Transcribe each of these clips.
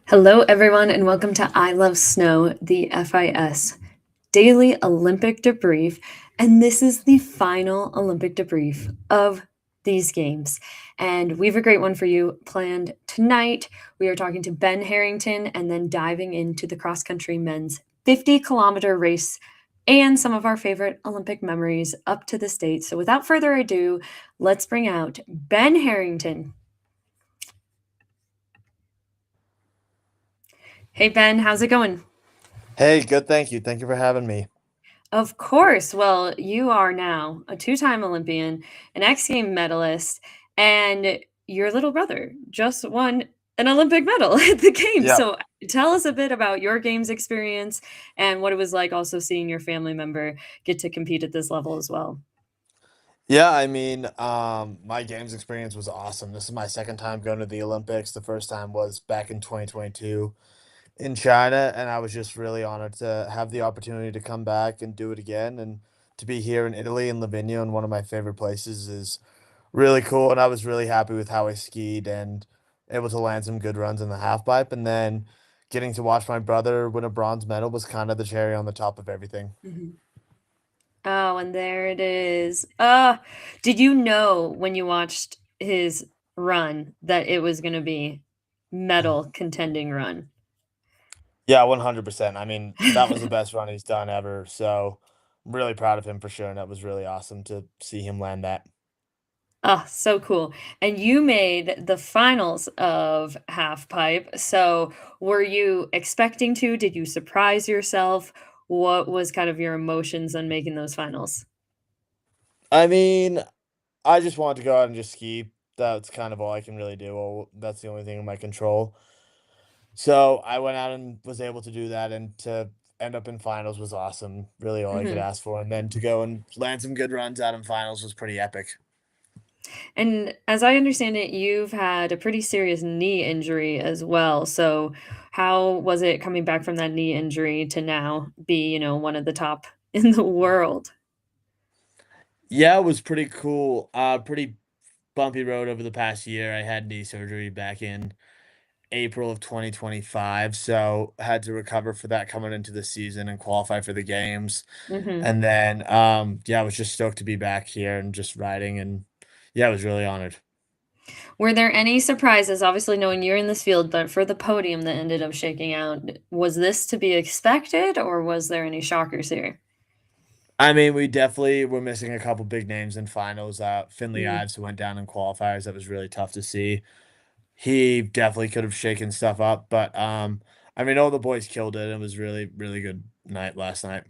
Hello, everyone, and welcome to I Love Snow, the FIS Daily Olympic Debrief. And this is the final Olympic debrief of these games. And we have a great one for you planned tonight. We are talking to Ben Harrington and then diving into the cross country men's 50-kilometer race and some of our favorite Olympic memories up to this date. So without further ado, let's bring out Ben Harrington. Hey, Ben, how's it going? Hey, good. Thank you. Thank you for having me. Of course. Well, you are now a two-time Olympian, an X Game medalist, and your little brother just won an Olympic medal at the Games. Yeah. So tell us a bit about your Games experience and what it was like also seeing your family member get to compete at this level as well. Yeah, my games experience was awesome. This is my second time going to the Olympics. The first time was back in 2022 in China, and I was just really honored to have the opportunity to come back and do it again. And to be here in Italy in Livigno, in one of my favorite places, is really cool. And I was really happy with how I skied and able to land some good runs in the half pipe. And then getting to watch my brother win a bronze medal was kind of the cherry on the top of everything. Mhm. Oh, and there it is. Did you know when you watched his run that it was going to be medal contending run? Yeah, 100%. I mean, that was the best run he's done ever, so I'm really proud of him for sure, and that was really awesome to see him land that. Oh, so cool. And you made the finals of half pipe. So were you expecting to? Did you surprise yourself? What was kind of your emotions on making those finals? I mean, I just wanted to go out and just ski. That's kind of all I can really do. Well, that's the only thing in my control. So I went out and was able to do that, and to end up in finals was awesome. Really all I could Mhm. ask for. And then to go and land some good runs out in finals was pretty epic. And as I understand it, you've had a pretty serious knee injury as well. So how was it coming back from that knee injury to now be, one of the top in the world? Yeah, it was pretty cool. Pretty bumpy road over the past year. I had knee surgery back in April of 2025, so had to recover for that coming into the season and qualify for the games. Mhm. And then, yeah, I was just stoked to be back here and just riding, and yeah, I was really honored. Were there any surprises, obviously knowing you're in this field, but for the podium that ended up shaking out, was this to be expected or was there any shockers here? I mean, we definitely were missing a couple big names in finals. Finley Mm, Ives, who went down in qualifiers, that was really tough to see. He definitely could have shaken stuff up, but I mean, all the boys killed it. It was really, really good night last night.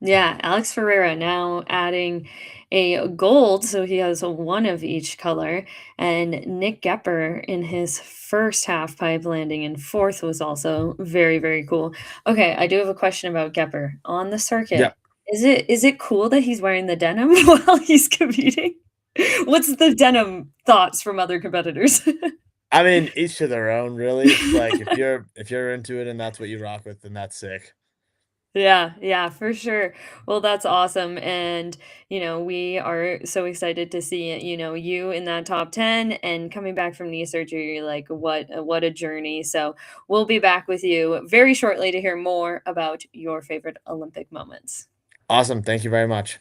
yeah, Alex Ferreira now adding a gold, so he has a one of each color, and Nick Gepper in his first half pipe landing in fourth was also very, very cool. Okay, I do have a question about Gepper. On the Yeah. circuit, is it cool that he's wearing the denim while he's competing? What's the denim thoughts from other competitors? I mean, each to their own, really. Like if you're into it and that's what you rock with, then that's sick. Yeah, yeah, for sure. Well, that's awesome. And, we are so excited to see, you in that top 10 and coming back from knee surgery, like what a journey. So we'll be back with you very shortly to hear more about your favorite Olympic moments. Awesome. Thank you very much.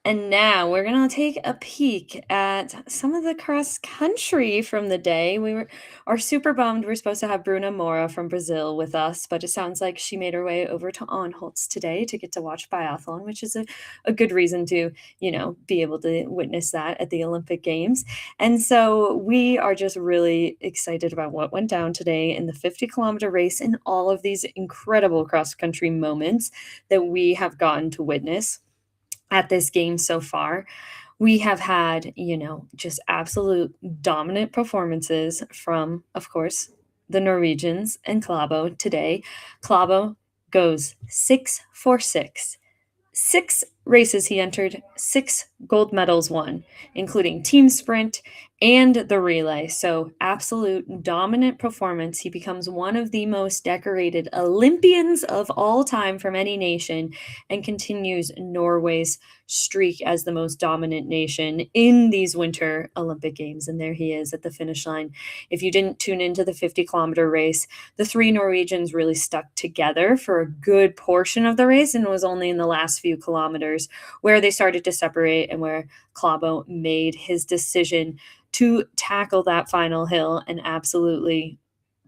And now we're gonna take a peek at some of the cross country from the day. Are super bummed we're supposed to have Bruna Mora from Brazil with us, but it sounds like she made her way over to Anholtz today to get to watch biathlon, which is a good reason to, be able to witness that at the Olympic Games. And so we are just really excited about what went down today in the 50-kilometer race and all of these incredible cross country moments that we have gotten to witness at this game so far. We have had, just absolute dominant performances from, of course, the Norwegians and Klæbo today. Klæbo goes 6 for 6. 6 races he entered, 6 gold medals won, including team sprint and the relay. So, absolute dominant performance. He becomes one of the most decorated Olympians of all time from any nation and continues Norway's streak as the most dominant nation in these Winter Olympic Games. And there he is at the finish line. If you didn't tune into the 50-kilometer race, the three Norwegians really stuck together for a good portion of the race, and it was only in the last few kilometers where they started to separate and where Klæbo made his decision to tackle that final hill and absolutely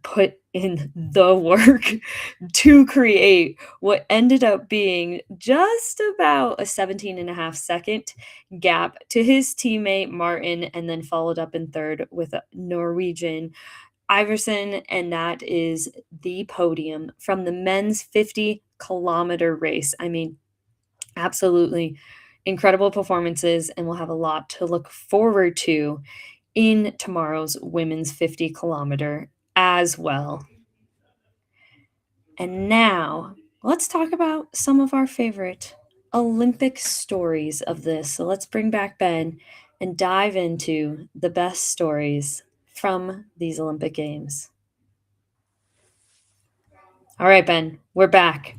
put in the work to create what ended up being just about a 17.5-second gap to his teammate Martin, and then followed up in third with a Norwegian Iverson, and that is the podium from the men's 50-kilometer race. I mean, absolutely incredible performances, and we'll have a lot to look forward to in tomorrow's women's 50-kilometer as well. And now, let's talk about some of our favorite Olympic stories of this. So let's bring back Ben and dive into the best stories from these Olympic Games. All right, Ben, we're back.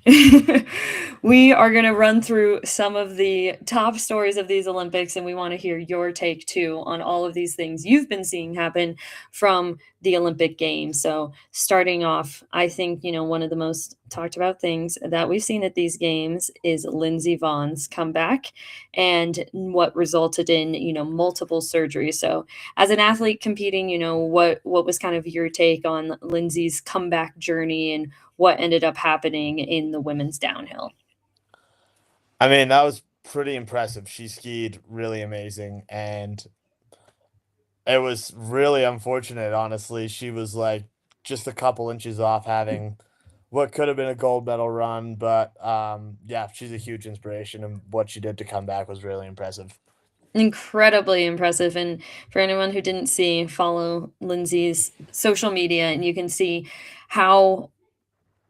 We are going to run through some of the top stories of these Olympics, and we want to hear your take too on all of these things you've been seeing happen from the Olympic Games. So, starting off, I think, one of the most talked about things that we've seen at these games is Lindsey Vohn's comeback and what resulted in, multiple surgeries. So, as an athlete competing, what was kind of your take on Lindsey's comeback journey and what ended up happening in the women's downhill? I mean, that was pretty impressive. She skied really amazing, and it was really unfortunate, honestly. She was like just a couple inches off having what could have been a gold medal run, but yeah, she's a huge inspiration, and what she did to come back was really impressive. Incredibly impressive. And for anyone who didn't see, follow Lindsay's social media and you can see how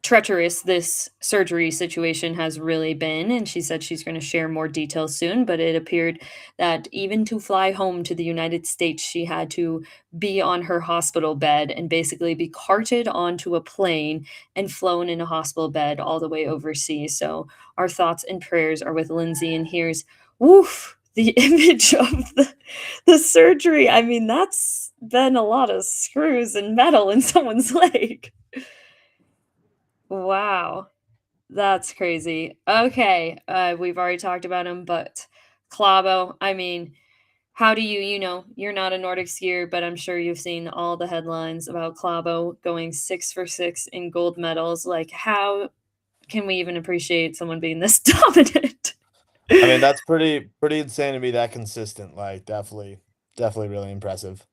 treacherous this surgery situation has really been, and she said she's going to share more details soon, but it appeared that even to fly home to the United States, she had to be on her hospital bed and basically be carted onto a plane and flown in a hospital bed all the way overseas. So our thoughts and prayers are with Lindsay, and here's woof the image of the surgery. I mean, that's been a lot of screws and metal in someone's leg. Wow. That's crazy. Okay, we've already talked about him, but Klæbo, I mean, how do you're not a Nordic skier, but I'm sure you've seen all the headlines about Klæbo going 6 for 6 in gold medals. Like, how can we even appreciate someone being this dominant? I mean, that's pretty insane to be that consistent. Like, definitely really impressive.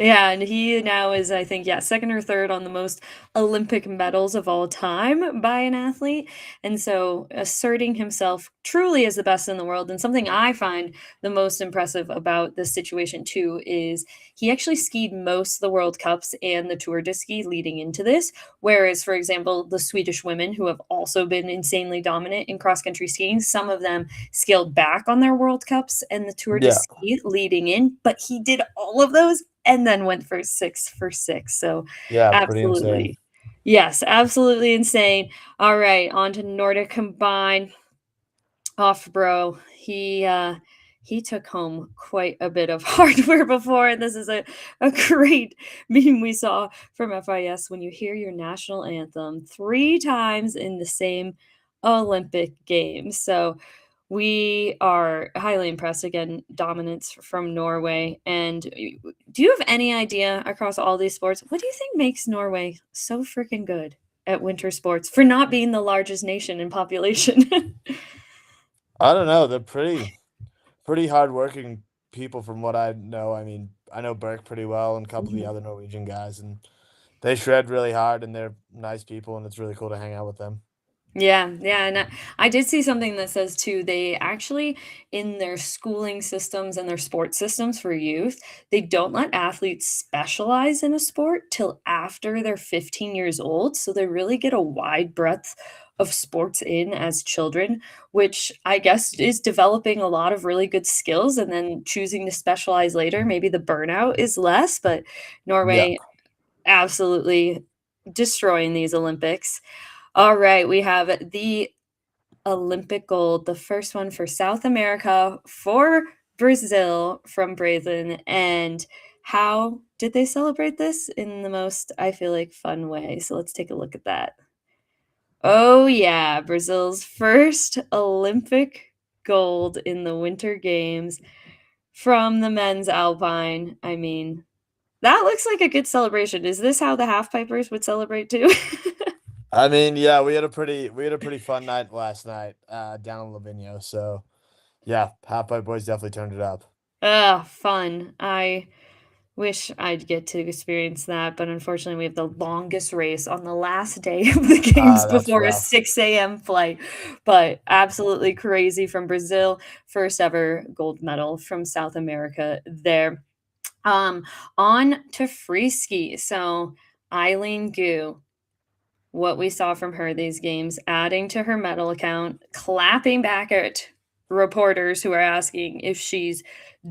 Yeah, and he now is, I think, yeah, second or third on the most Olympic medals of all time by an athlete. And so asserting himself truly as the best in the world. And something I find the most impressive about this situation too is he actually skied most of the World Cups and the Tour de Ski leading into this. Whereas, for example, the Swedish women who have also been insanely dominant in cross country skiing, some of them scaled back on their World Cups and the Tour de Yeah, Ski leading in, but he did all of those and then went for 6 for 6. So, yeah, pretty insane. absolutely. Yes, absolutely insane. All right, on to Nordic combined. Off bro. He took home quite a bit of hardware before, and this is a great meme we saw from FIS when you hear your national anthem 3 times in the same Olympic Games. So we are highly impressed. Again, dominance from Norway. And do you have any idea across all these sports, what do you think makes Norway so freaking good at winter sports for not being the largest nation in population? I don't know. They're pretty hardworking people from what I know. I mean, I know Burke pretty well and a couple of the Mhm. other Norwegian guys, and they shred really hard and they're nice people, and it's really cool to hang out with them. Yeah, yeah, and I did see something that says too, they actually in their schooling systems and their sports systems for youth, they don't let athletes specialize in a sport till after they're 15 years old, so they really get a wide breadth of sports in as children, which I guess is developing a lot of really good skills and then choosing to specialize later. Maybe the burnout is less, but Yeah. Norway absolutely destroying these Olympics. All right, we have the Olympic gold, the first one for South America for Brazil from Brazen. And how did they celebrate this? In the most, I feel like, fun way. So let's take a look at that. Oh, yeah, Brazil's first Olympic gold in the Winter Games from the men's alpine. I mean, that looks like a good celebration. Is this how the half pipers would celebrate too? I mean, yeah, we had a pretty fun night last night, down in Lavinio. So yeah, Half Pipe Boys definitely turned it up. Ugh, fun. I wish I'd get to experience that, but unfortunately, we have the longest race on the last day of the games That's before a rough. 6 a.m. flight. But absolutely crazy from Brazil. First ever gold medal from South America there. Um, on to free ski. So Eileen Gu, what we saw from her these games, adding to her medal account, clapping back at reporters who are asking if she's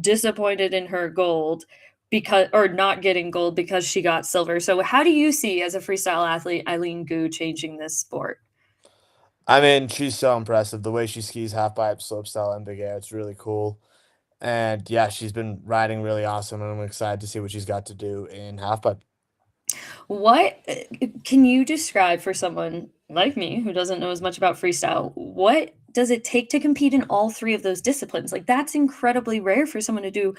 disappointed in her gold because or not getting gold because she got silver. So how do you see as a freestyle athlete Eileen Gu changing this sport? I mean, she's so impressive. The way she skis half pipe, slopestyle, and big air, it's really cool. And yeah, she's been riding really awesome, and I'm excited to see what she's got to do in half pipe. What can you describe for someone like me who doesn't know as much about freestyle? What does it take to compete in all three of those disciplines? Like that's incredibly rare for someone to do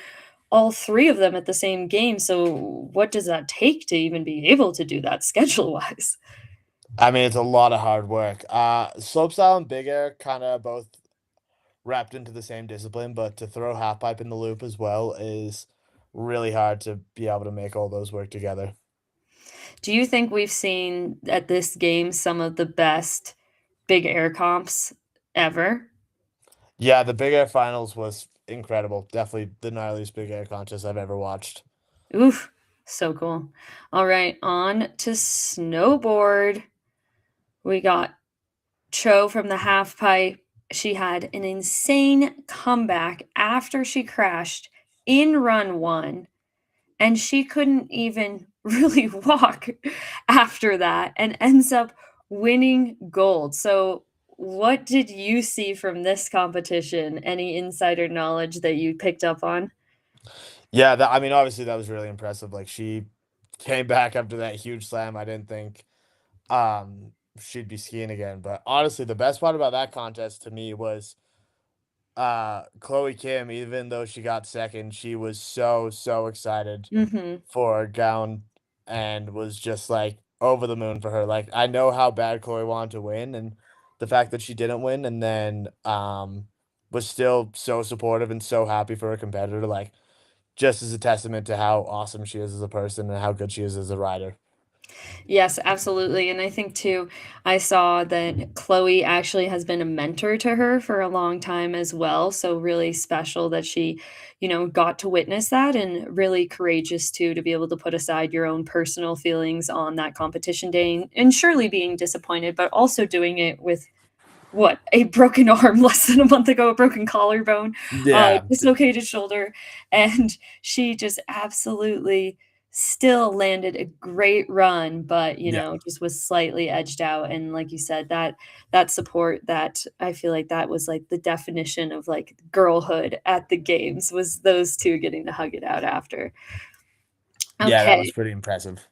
all three of them at the same game. So what does that take to even be able to do that schedule wise? I mean, it's a lot of hard work. Slopestyle and big air kind of both wrapped into the same discipline, but to throw half pipe in the loop as well is really hard to be able to make all those work together. Do you think we've seen at this game some of the best big air comps ever? Yeah, the big air finals was incredible. Definitely the gnarliest big air contest I've ever watched. Oof, so cool. All right, on to snowboard. We got Cho from the half pipe. She had an insane comeback after she crashed in run one, and she couldn't even really walk after that and ends up winning gold. So, what did you see from this competition? Any insider knowledge that you picked up on? Yeah, I mean, obviously that was really impressive. Like she came back after that huge slam. I didn't think she'd be skiing again. But honestly, the best part about that contest to me was Chloe Kim, even though she got second, she was so excited Mhm. for Gown and was just like over the moon for her. Like I know how bad Chloe wanted to win and the fact that she didn't win and then was still so supportive and so happy for her competitor, like just as a testament to how awesome she is as a person and how good she is as a rider. Yes, absolutely, and I think too, I saw that Chloe actually has been a mentor to her for a long time as well, so really special that she, got to witness that and really courageous too to be able to put aside your own personal feelings on that competition day and surely being disappointed, but also doing it with what, a broken arm less than a month ago, a broken collarbone, Yeah. dislocated shoulder, and she just absolutely still landed a great run, but, Yeah. just was slightly edged out, and like you said, that support that I feel like that was, like, the definition of, like, girlhood at the games was those 2 getting to hug it out after. Yeah, that was Okay. pretty impressive.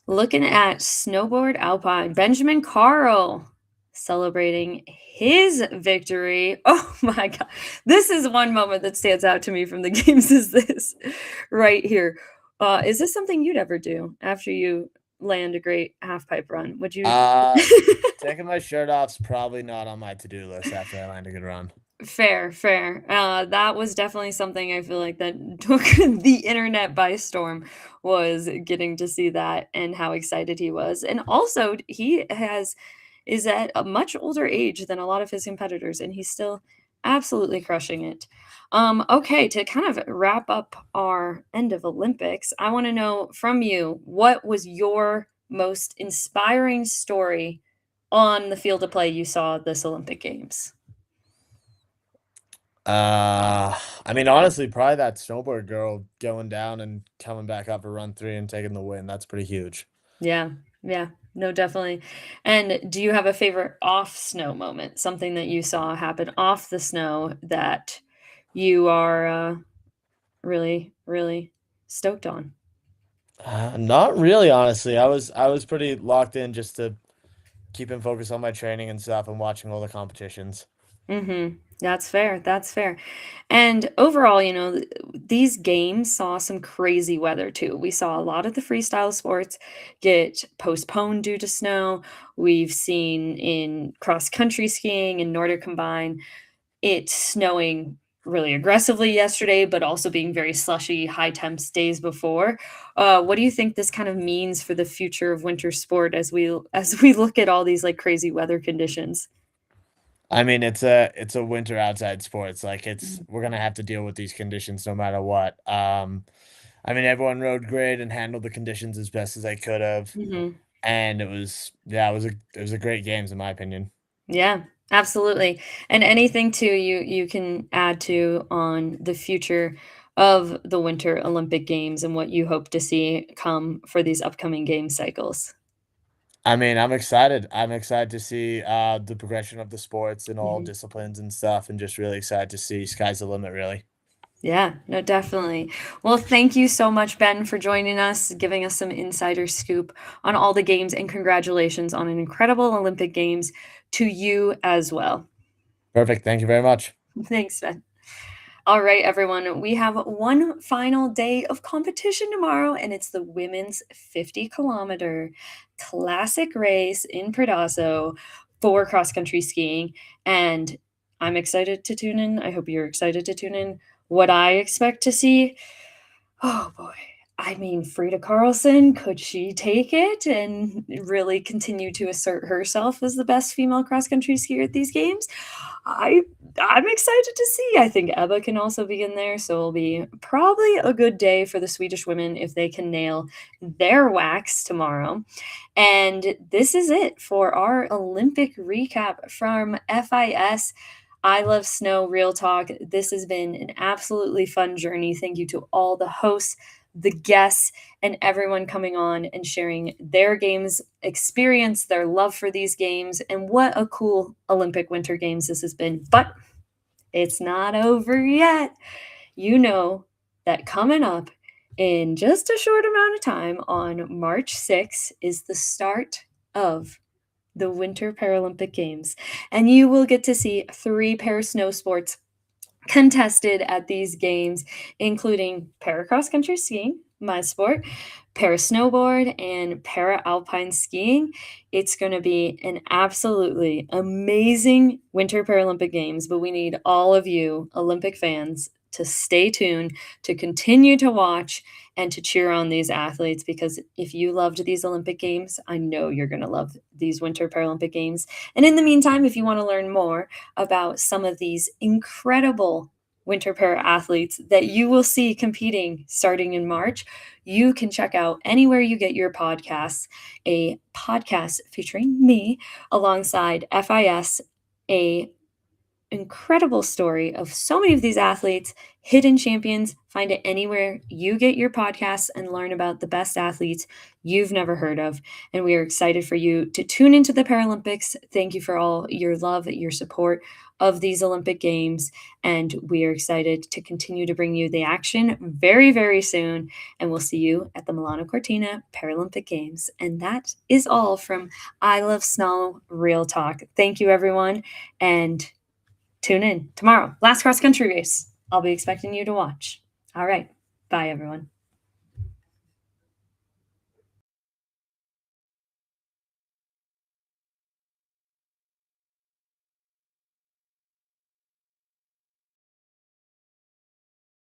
Looking at snowboard alpine, Benjamin Carl celebrating his victory. Oh my god. This is one moment that stands out to me from the games is this right here. Is this something you'd ever do after you land a great half pipe run? Would you Uh Taking my shirt off's probably not on my to-do list after I land a good run. Fair, fair. That was definitely something I feel like that took the internet by storm was getting to see that and how excited he was. And also he is at a much older age than a lot of his competitors, and he's still absolutely crushing it. Okay, to kind of wrap up our end of Olympics, I want to know from you what was your most inspiring story on the field of play you saw this Olympic Games? I mean, honestly, probably that snowboard girl going down and coming back up for run 3 and taking the win. That's pretty huge. Yeah, yeah, no, definitely. And do you have a favorite off snow moment? Something that you saw happen off the snow that you are, really, really stoked on? Not really, honestly. I was pretty locked in just to keeping focused on my training and stuff and watching all the competitions. Mhm. That's fair, that's fair. And overall, these games saw some crazy weather too. We saw a lot of the freestyle sports get postponed due to snow. We've seen in cross country skiing and Nordic combined it snowing really aggressively yesterday, but also being very slushy, high temps days before. What do you think this kind of means for the future of winter sport as we look at all these like crazy weather conditions? I mean, it's a winter outside sports. Like it's Mhm. we're gonna have to deal with these conditions no matter what. I mean, everyone rode great and handled the conditions as best as they could have, Mhm. and it was a great games in my opinion. Yeah, absolutely. And anything too you can add to on the future of the Winter Olympic Games and what you hope to see come for these upcoming game cycles. I mean, I'm excited. I'm excited to see the progression of the sports and all Mhm. disciplines and stuff, and just really excited to see sky's the limit, really. Yeah, no, definitely. Well, thank you so much, Ben, for joining us, giving us some insider scoop on all the games, and congratulations on an incredible Olympic Games to you as well. Perfect. Thank you very much. Thanks, Ben. All right, everyone. We have one final day of competition tomorrow, and it's the women's 50-kilometer classic race in Predazzo for cross country skiing. And I'm excited to tune in. I hope you're excited to tune in. What I expect to see, oh boy. I mean, Frida Karlsson, could she take it and really continue to assert herself as the best female cross country skier at these games? I I'm excited to see. I think Ebba can also be in there, so it'll be probably a good day for the Swedish women if they can nail their wax tomorrow. And this is it for our Olympic recap from FIS. I love snow, real talk. This has been an absolutely fun journey. Thank you to all the hosts, the guests, and everyone coming on and sharing their games experience, their love for these games, and what a cool Olympic Winter Games this has been. But it's not over yet. You know that coming up in just a short amount of time on March 6th is the start of the Winter Paralympic Games. And you will get to see three pair snow sports contested at these games, including para cross country skiing, my sport, para snowboard, and para alpine skiing. It's going to be an absolutely amazing Winter Paralympic Games, but we need all of you Olympic fans to stay tuned, to continue to watch, and to cheer on these athletes because if you loved these Olympic Games, I know you're going to love these Winter Paralympic Games. And in the meantime, if you want to learn more about some of these incredible winter para athletes that you will see competing starting in March, you can check out anywhere you get your podcasts, a podcast featuring me alongside FIS, a incredible story of so many of these athletes, hidden champions. Find it anywhere you get your podcasts and learn about the best athletes you've never heard of. And we are excited for you to tune into the Paralympics. Thank you for all your love, your support of these Olympic Games. And we are excited to continue to bring you the action very, very soon. And we'll see you at the Milano Cortina Paralympic Games. And that is all from I Love Snow Real Talk. Thank you, everyone. And tune in tomorrow. Last cross country race. I'll be expecting you to watch. All right. Bye, everyone.